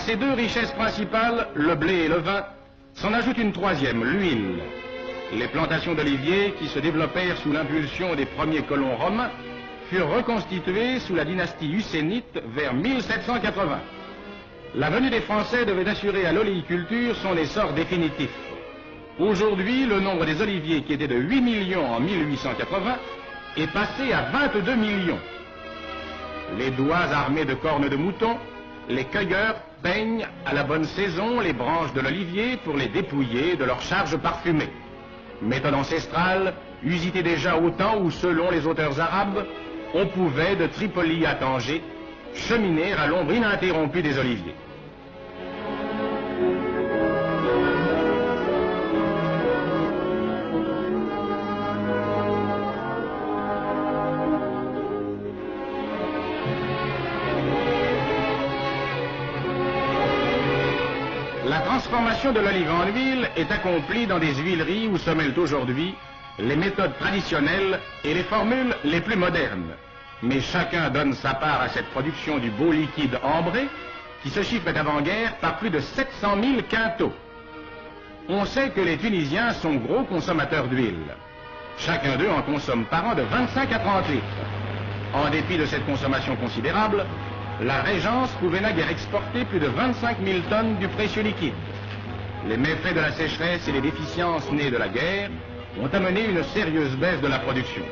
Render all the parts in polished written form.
ces deux richesses principales, le blé et le vin, s'en ajoute une troisième, l'huile. Les plantations d'oliviers, qui se développèrent sous l'impulsion des premiers colons romains, furent reconstituées sous la dynastie husseinite vers 1780. La venue des Français devait assurer à l'oléiculture son essor définitif. Aujourd'hui, le nombre des oliviers, qui était de 8 millions en 1880, est passé à 22 millions. Les doigts armés de cornes de mouton, les cueilleurs peignent à la bonne saison les branches de l'olivier pour les dépouiller de leur charge parfumée. Méthode ancestrale, usitée déjà au temps où, selon les auteurs arabes, on pouvait, de Tripoli à Tanger, cheminer à l'ombre ininterrompue des oliviers. La transformation de l'olive en huile est accomplie dans des huileries où se mêlent aujourd'hui les méthodes traditionnelles et les formules les plus modernes. Mais chacun donne sa part à cette production du beau liquide ambré qui se chiffre d'avant-guerre par plus de 700 000 quintaux. On sait que les Tunisiens sont gros consommateurs d'huile. Chacun d'eux en consomme par an de 25 à 30 litres. En dépit de cette consommation considérable, la Régence pouvait naguère exporter plus de 25 000 tonnes du précieux liquide. Les méfaits de la sécheresse et les déficiences nées de la guerre ont amené une sérieuse baisse de la production.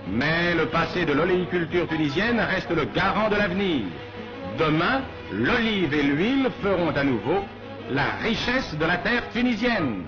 Mais le passé de l'oléiculture tunisienne reste le garant de l'avenir. Demain, l'olive et l'huile feront à nouveau la richesse de la terre tunisienne.